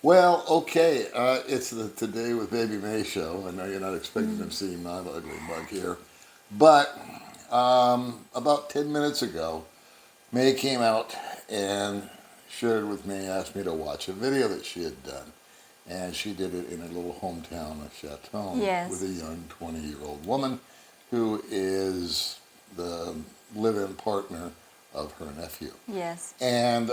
Well, okay. It's the Today with Baby May show. I know you're not expecting to see my ugly mug here, but about 10 minutes ago, May came out and shared with me, asked me to watch a video that she had done. And she did it in a little hometown of Chateau with Yes. a young 20-year-old woman who is the live-in partner of her nephew. Yes. And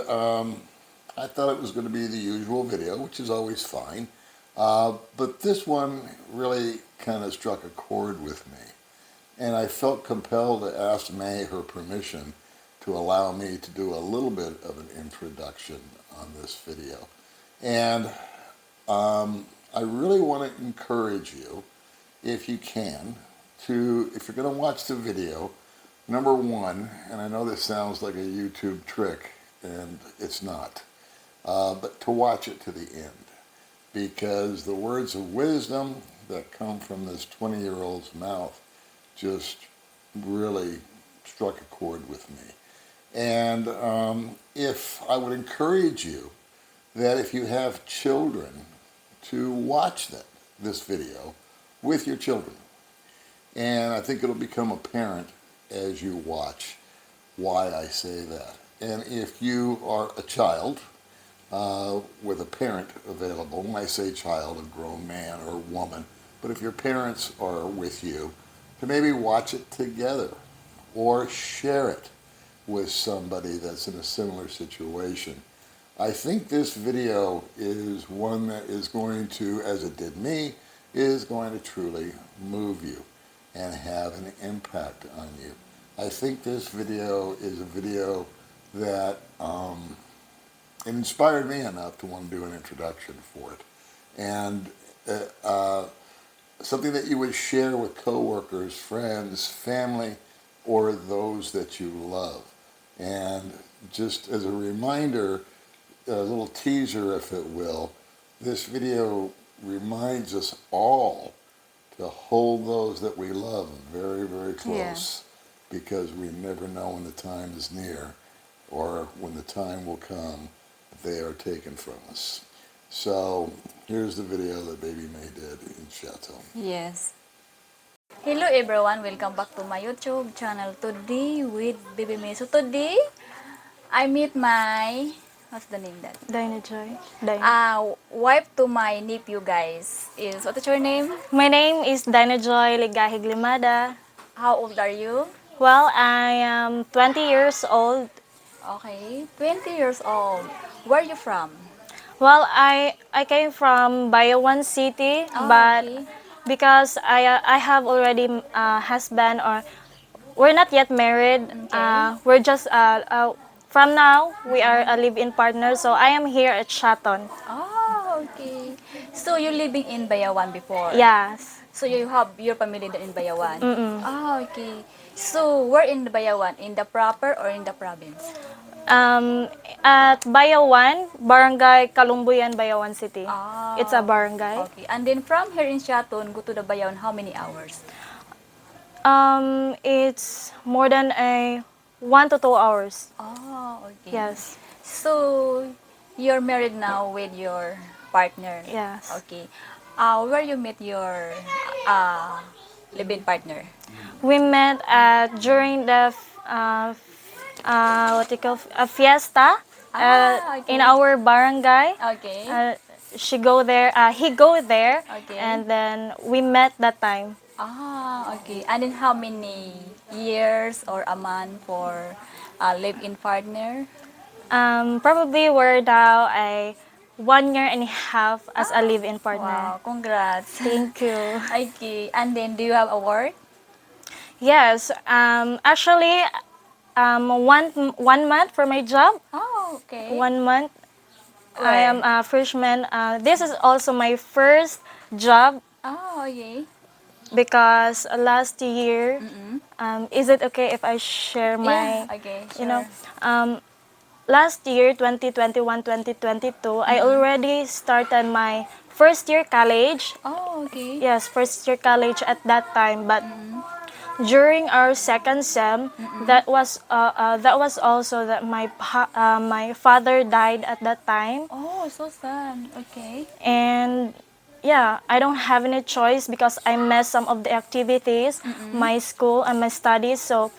I thought it was going to be the usual video, which is always fine. But this one really kind of struck a chord with me. And I felt compelled to ask May her permission to allow me to do a little bit of an introduction on this video. And I really want to encourage you, if you can, if you're going to watch the video, number one, and I know this sounds like a YouTube trick, and it's not, but to watch it to the end, because the words of wisdom that come from this 20-year-old's mouth just really struck a chord with me. And if I would encourage you that if you have children, to watch this video with your children. And I think it'll become apparent as you watch why I say that. And if you are a child with a parent available, when I say child, a grown man or woman, but if your parents are with you, to maybe watch it together or share it with somebody that's in a similar situation. I think this video is one that is going to, as it did me, is going to truly move you and have an impact on you. I think this video is a video that inspired me enough to want to do an introduction for it. And something that you would share with coworkers, friends, family, or those that you love. And just as a reminder, a little teaser, if it will, this video reminds us all to hold those that we love very, very close, because we never know when the time is near or when the time will come that they are taken from us. So here's the video that Baby May did in Chateau. Yes. Hello everyone, welcome back to my YouTube channel Today with Baby May. So today, I meet my, what's the name that? Dinah Joy. Wife to my nephew guys. What is your name? My name is Dinah Joy Ligahig Limada. How old are you? Well, I am 20 years old. Okay, 20 years old. Where are you from? Well, I came from Bayawan City, but Okay. because I have already a husband, or we're not yet married. Okay. We're just from now we are a live-in partner. So I am here at Shaton. Oh, okay. So you're living in Bayawan before? Yes. So you have your family there in Bayawan? Mm-mm. Oh, okay. So where in the Bayawan? In the proper or in the province? At Bayawan, Barangay Kalumbuyan, Bayawan City. Ah, It's a barangay. okay. And then from here in Shaton, go to the Bayawan, how many hours? It's more than 1 to 2 hours. Oh, okay. Yes. So you're married now with your partner? Yes. Okay. Where you met your live-in partner? We met during the what you call a fiesta Okay. in our barangay. Okay. She go there. He go there, Okay. and then we met that time. Okay. And then how many years or a month for a live-in partner? Probably we're now a 1 year and a half as a live-in partner. Wow, congrats. Thank you. Okay. And then do you have a work? Yes. Actually, 1 month for my job. Oh, okay. 1 month. I Where? am a freshman. This is also my first job Oh, okay. because last year, is it okay if I share Yeah, my, okay, you know, sure. last year, 2021, 2022, I already started my first year college. Oh, okay. Yes, first year college at that time. But during our second sem, that was also that my father died at that time, Oh, so sad. Okay. and yeah, I don't have any choice because I missed some of the activities, my school and my studies. So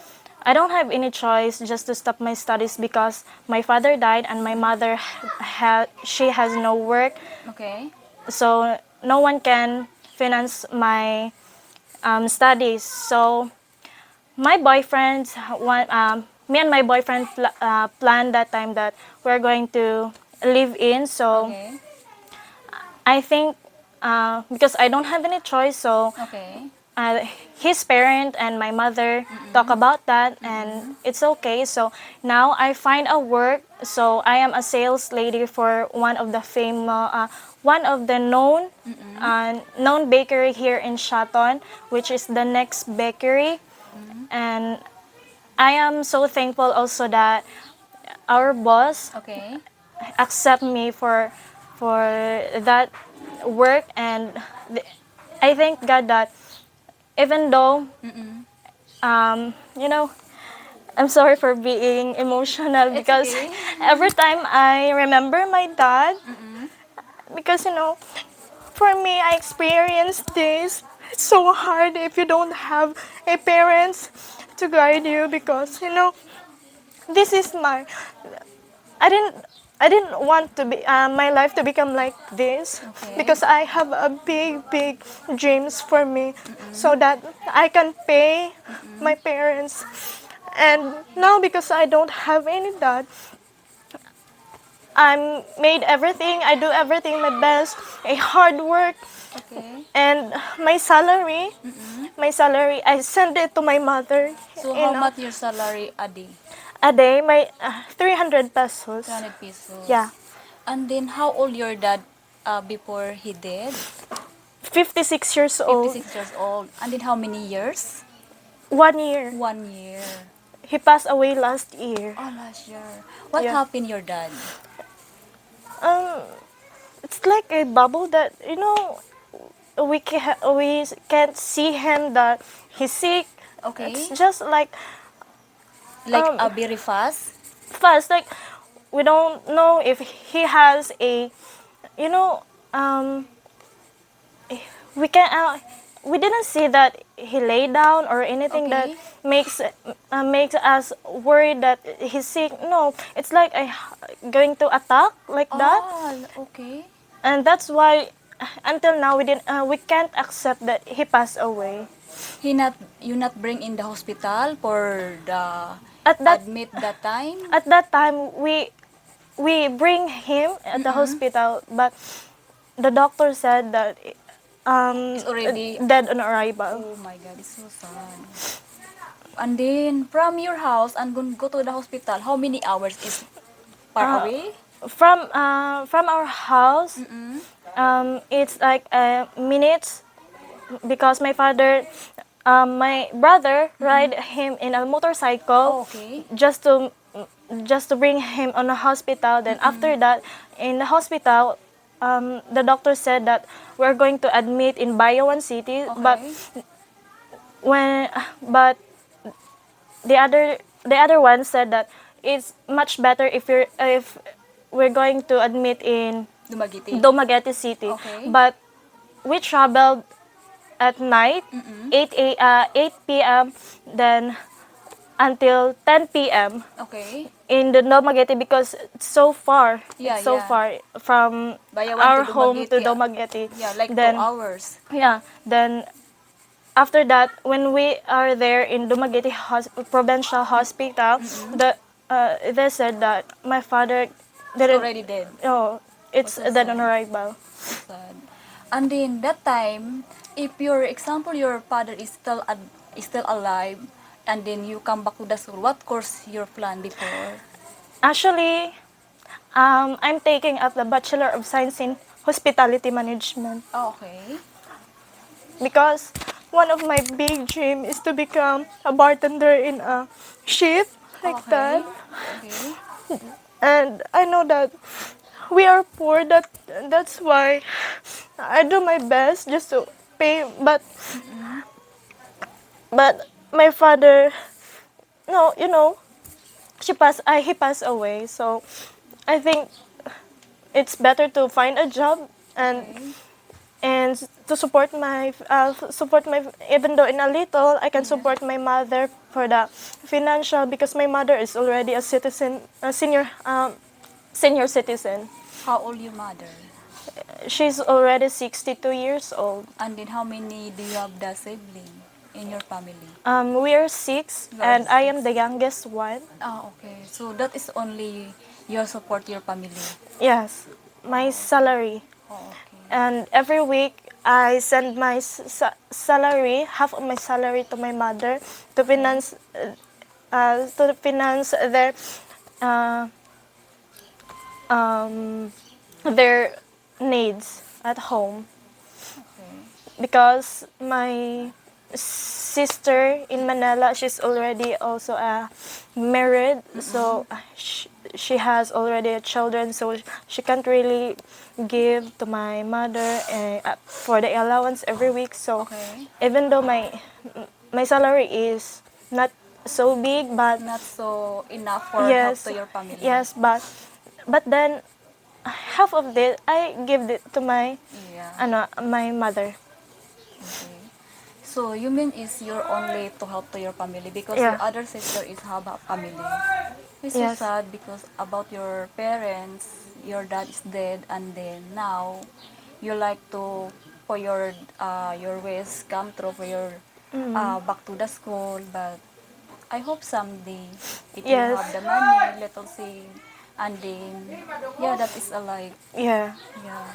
I don't have any choice just to stop my studies because my father died and my mother she has no work, Okay. so no one can finance my studies. So my boyfriend, me and my boyfriend planned that time that we're going to live in. So Okay. I think because I don't have any choice, so Okay. uh, his parent and my mother talk about that, and it's okay. So now I find a work. So I am a sales lady for one of the known bakery here in Shaton, which is the next bakery, and I am so thankful also that our boss Okay. accept me for that work, and I thank God that even though you know, I'm sorry for being emotional It's because okay. every time I remember my dad, because for me I experienced this. It's so hard if you don't have a parents to guide you, because this is my I didn't I didn't want to be my life to become like this, Okay. because I have a big dreams for me, so that I can pay my parents. And now because I don't have any dad, I'm made everything. I do everything my best, a hard work, Okay. and my salary I send it to my mother. So You how know, much your salary a day? a day my 300 pesos. 200 pesos. Yeah, And then how old your dad before he died? 56 years old. 56 years old. And then how many years? 1 year. 1 year. He passed away last year. Oh, last year. What Yeah. happened your dad? Um, it's like a bubble that we can't see him that he's sick. It's Okay. just like Like um very fast? fast. Like we don't know if he has a you know um we can we didn't see that he lay down or anything that Okay. makes us worried that he's sick. No, it's like going to attack like that, Oh, okay. and that's why until now we can't accept that he passed away. You not bring in the hospital for the At that admit that time? at that time we bring him at the Mm-mm. hospital, but the doctor said that It's already, dead on arrival. oh my God, it's so sad. And then from your house and go to the hospital, how many hours is far Uh, away? from our house, Mm-mm. it's like minutes, because my brother ride him in a motorcycle Oh, okay. just to just to bring him on a hospital. Then after that, in the hospital, the doctor said that we're going to admit in Bayawan City, Okay. when but the other one said that it's much better if we're going to admit in Dumaguete. Dumaguete City. Okay. But we traveled at night, Mm-mm. 8 p.m. then until 10 p.m. Okay. in the Dumaguete, because it's so far. Yeah, It's so yeah. far from Bayawan to our home to Dumaguete. Dumaguete. Yeah, like 2 Then hours. yeah, then after that, when we are there in Dumaguete Provincial Hospital, they said that my father It's didn't. already dead. Oh, Oh, it's so dead on sad. arrival. So sad. And then that time, if your example your father is still alive, and then you come back to the school, what course your plan before? Actually, I'm taking up the Bachelor of Science in Hospitality Management, Oh, okay. because one of my big dream is to become a bartender in a ship Oh, like that. okay. Okay. And I know that we are poor. That's why I do my best just to pay. But my father, no, you know, he passed away. So I think it's better to find a job Okay. and to support my, even though in a little I can Yeah. support my mother for the financial, because my mother is already a citizen, a senior citizen. How old your mother? She's already 62 years old. And then how many do you have the sibling in your family? We are six, You are and I six. am the youngest one. Ah, okay. So that is only your support your family. Yes, my salary. Oh, okay. And every week I send my salary, half of my salary, to my mother to finance, their uh, um, their needs at home, Okay. because my sister in Manila, she's already also married, so she has already a children, so she can't really give to my mother for the allowance every week. So Okay. even though my salary is not so big, but Not so enough for help yes, to your family. yes, but then half of it I give it to my Yeah. my mother. Okay. So you mean is you're only to help to your family because your Yeah. other sister is have a family. It's so Yes. sad because about your parents, your dad is dead, and then now you like to for your wish come true for your Mm. back to the school, but I hope someday if you Yes. have the money, let us see, and then yeah, that is a life. Yeah. Yeah.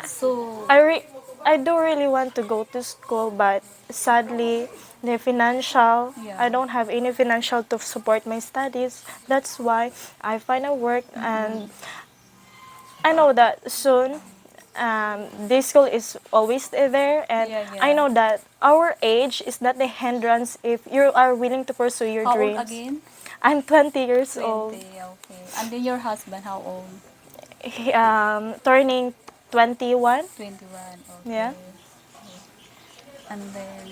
So I re- I do really want to go to school, but sadly, the financial, yeah. I don't have any financial to support my studies. That's why I find a work, and I know that soon, this school is always there, and Yeah, I yeah. know that our age is not the hindrance if you are willing to pursue your How old dreams. again? I'm 20 years 20, old, okay. And then your husband, how old? turning 21. 21, Yeah. okay. And then,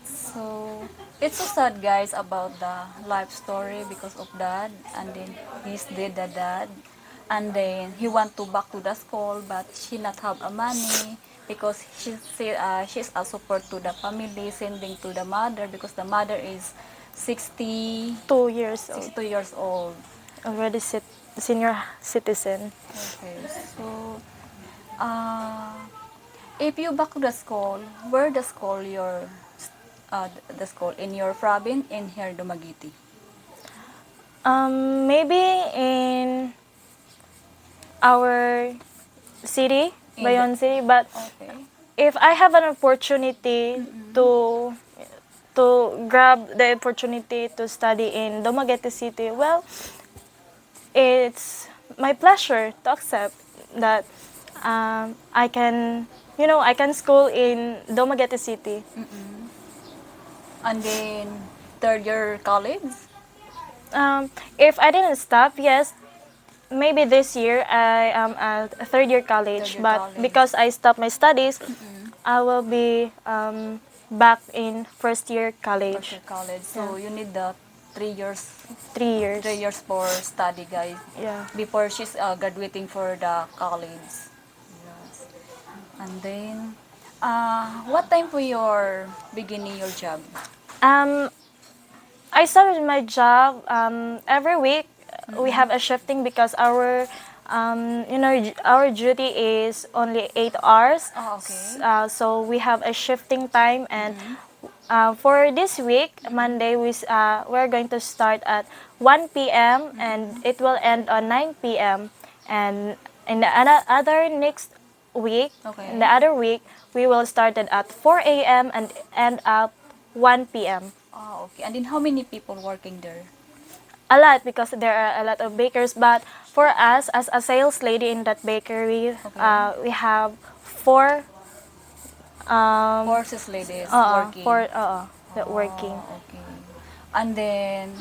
so, it's so sad, guys, about the life story because of dad. And then, he's dead, the dad. And then, he want to back to the school, but she not have a money because she's a support to the family, sending to the mother because the mother is 60, 2 years old. 62 years old. Already senior citizen. Okay, so uh, if you back to the school, where the school the school in your province in here Dumaguete? Maybe in our city, In the Bayon City, but okay, if I have an opportunity to grab the opportunity to study in Dumaguete City, well, it's my pleasure to accept that I can, I can school in Dumaguete City. and then third year college. If I didn't stop, yes, maybe this year I am at a third year Third college, year but college. because I stopped my studies, I will be back in first year First college. year college. Yeah. So you need the 3 years 3 years. 3 years for study, guys. Yeah. Before she's graduating for the college. Yes. And then, what time for your beginning your job? Um, I started my job every week. We have a shifting because our duty is only 8 hours. Oh, okay. So we have a shifting time, and for this week, Monday, we're going to start at 1 p.m. and it will end on 9 p.m. And in the other next week, Okay. in the other week, we will start it at 4 a.m. and end up 1 p.m. Oh, okay. And then how many people working there? A lot, because there are a lot of bakers, but for us as a sales lady in that bakery, Okay. we have four Horses ladies working. four that working. Oh, okay. And then,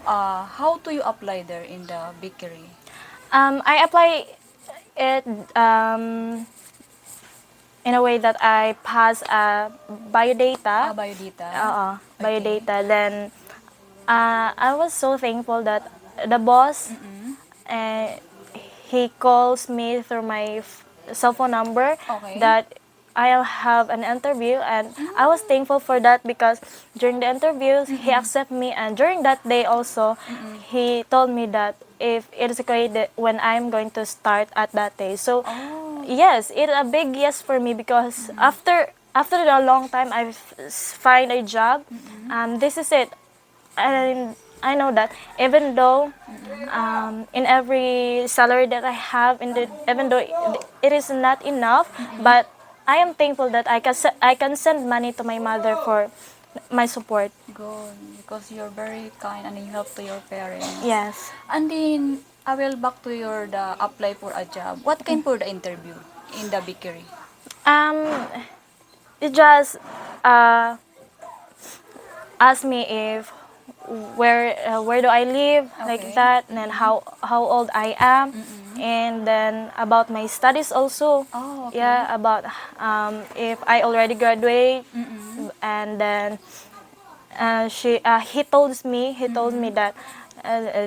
how do you apply there in the bakery? I apply it in a way that I pass biodata. Biodata. Okay. Biodata. Then I was so thankful that the boss, uh, he calls me through my cell phone number Okay. that I'll have an interview, and I was thankful for that because during the interviews he accepted me, and during that day also he told me that if it is okay that when I'm going to start at that day. So Oh. yes, it's a big yes for me because after a long time I find a job. This is it. And I know that even though in every salary that I have, even though it is not enough, but I am thankful that I can send money to my mother for my support. Good, because you're very kind and you help to your parents. Yes. And then I will back to your the apply for a job. What kind for the interview in the bakery? Um, it just uh, asked me if where do I live, like Okay. that, and then how old I am, and then about my studies also. Oh, okay. Yeah, about if I already graduate, and then he told me that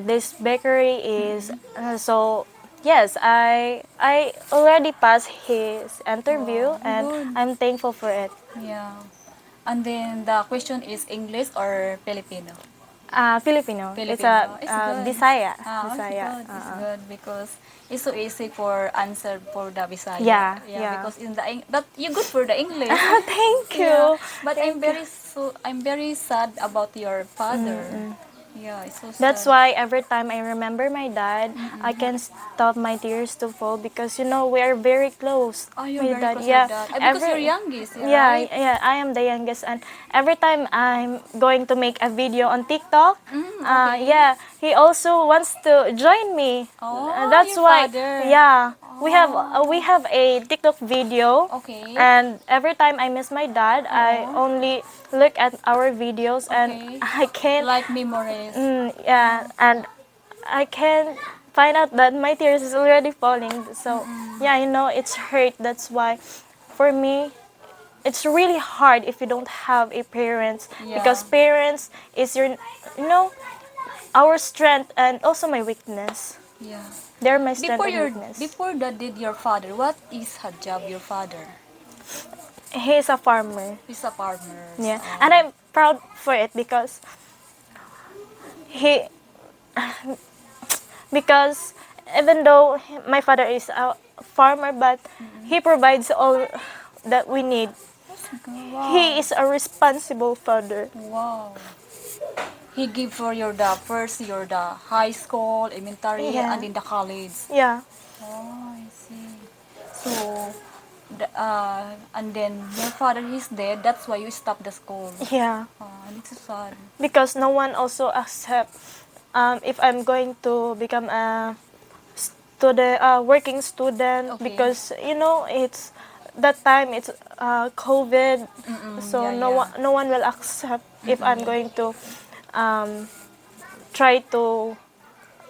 this bakery is so. Yes, I already passed his interview, Wow, and good. I'm thankful for it. Yeah. And then the question is English or Filipino? Filipino. It's a Filipino. It's good. Bisaya. It's Bisaya. good. It's good because it's so easy for answer for the Bisaya. Yeah, Yeah. yeah. Because in the but you good for the English. Thank you. Yeah. But Thank you. I'm very sad about your father. Yeah, it's so That's sad. why every time I remember my dad, I can stop my tears to fall because we are very close. Oh, you're My very dad, close to your yeah. dad. Because you're youngest, Yeah, right? yeah. I am the youngest, and every time I'm going to make a video on TikTok, Okay. yeah, he also wants to join me. Oh, That's your why, father. yeah. Oh. We have a TikTok video, Okay. and every time I miss my dad, I Oo. only look at our videos, and Okay. I can, Like memories. yeah, and I can find out that my tears is already falling. So yeah, it's hurt. That's why, for me, it's really hard if you don't have a parents, Yeah. because parents is you know our strength and also my weakness. Yeah. They're my strength and weakness. Before that did your father, what is her job your father? He is a farmer. He's a farmer. Yeah, and I'm proud for it he because even though my father is a farmer, but he provides all that we need. He Wow. is a responsible father. Wow. He give for your the first your the high school, elementary, Yeah. and in the college. Yeah. Oh, I see. So, and then your father is dead. That's why you stop the school. Yeah. And it's so sad. Because no one also accept if I'm going to become a working student, Okay. because it's that time it's COVID, so Yeah, yeah. no one will accept if I'm going to try to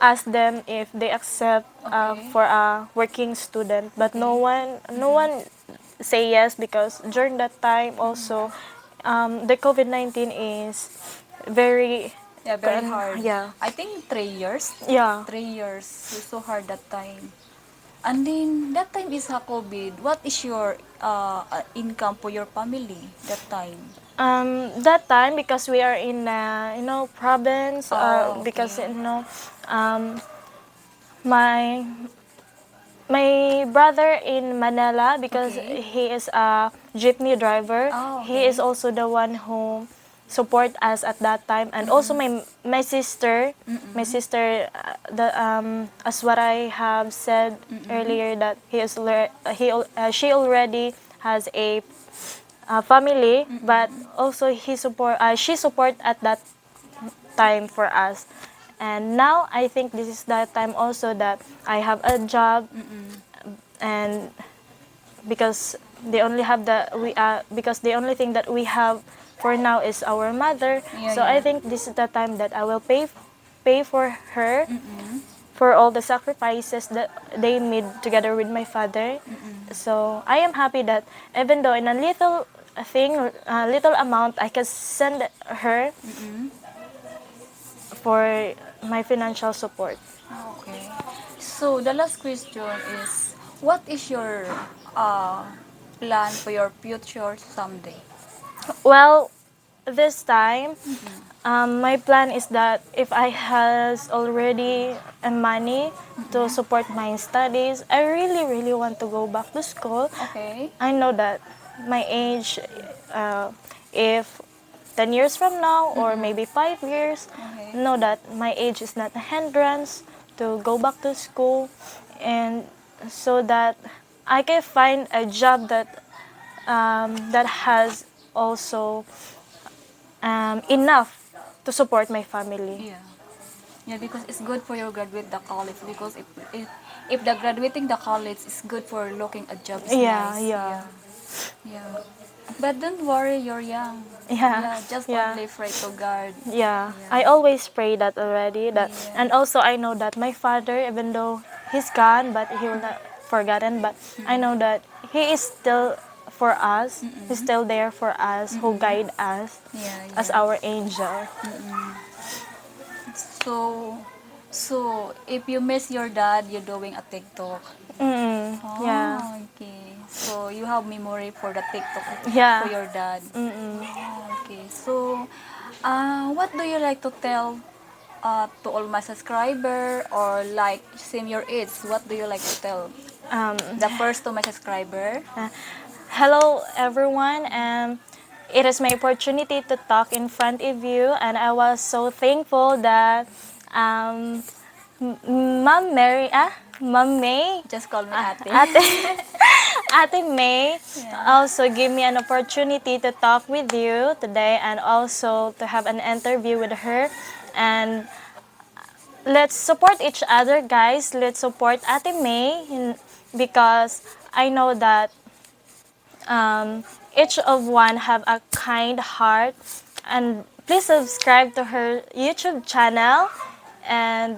ask them if they accept Okay. for a working student, but no one say yes, because during that time also the COVID-19 is very Yeah, very hard. yeah, I think 3 years. yeah. 3 years. It's so hard that time. And then that time is a COVID. What is your income for your family that time? That time, because we are in province, Oh, because okay. um, my my brother in Manila, because Okay. he is a jeepney driver. Oh, He is okay. also the one who support us at that time, and also my sister, the as what I have said earlier, that she already has a family, but also she support at that time for us. And now I think this is the time also that I have a job, and because the only thing that we have for now is our mother. Yeah, So I yeah. think this is the time that I will pay for her, for all the sacrifices that they made together with my father. So I am happy that even though in a little thing, a little amount, I can send her for my financial support. Okay. So the last question is, what is your uh, plan for your future someday? Well, this time, my plan is that if I has already a money to support my studies, I really, really want to go back to school. Okay. I know that my age, uh, if 10 years from now or maybe 5 years, Okay. know that my age is not a hindrance to go back to school, and so that I can find a job that has also enough to support my family. Yeah. Yeah, because it's good for your graduate the college because if the graduating the college is good for looking a job is Yeah, nice. yeah, Yeah. Yeah. But don't worry, you're young. yeah, Yeah, just yeah, only pray to God. yeah. Yeah. I always pray that already. That, Yeah. and also I know that my father, even though he's gone, but he will not forgotten. But I know that he is still for us. He's still there for us, who guide us Yeah, as yeah. our angel. So, so if you miss your dad, you're doing a TikTok. Yeah, Oh, okay. So you have memory for the TikTok for yeah. your dad. Oh, okay. So, what do you like to tell to all my subscriber or like senior age? What do you like to tell? Um, The first to my subscriber. Hello, everyone. It is my opportunity to talk in front of you, and I was so thankful that um, Ma'am May, Just call me ate. Ate, Ate May, Yeah. also give me an opportunity to talk with you today, and also to have an interview with her. And let's support each other, guys. Let's support Ate May, because I know that each of one have a kind heart, and please subscribe to her YouTube channel. And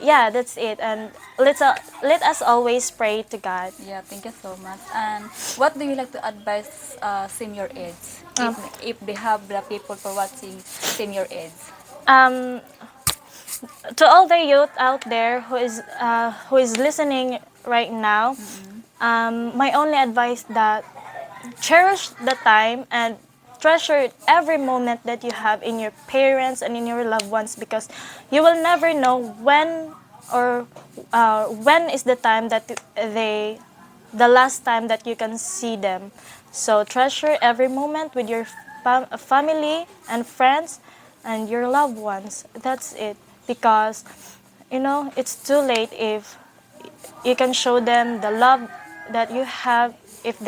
yeah, that's it. And let us always pray to God. Yeah, thank you so much. And what do you like to advise senior age Um, if they have the people for watching senior age? um, to all the youth out there who is listening right now, my only advice that cherish the time and treasure every moment that you have in your parents and in your loved ones, because you will never know or when is the time that the last time that you can see them. So treasure every moment with your family and friends and your loved ones. That's it. Because it's too late if you can show them the love that you have if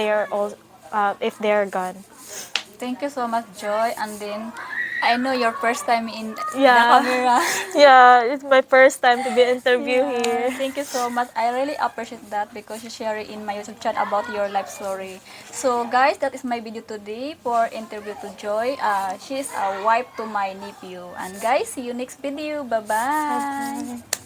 if they are gone. Thank you so much, Joy. And then I know your first time in the Yeah, camera. yeah, it's my first time to be interviewed Yeah, here. thank you so much. I really appreciate that because you share it in my YouTube channel about your life story. So guys, that is my video today for interview to Joy. She is a wife to my nephew. And guys, see you next video. Bye-bye.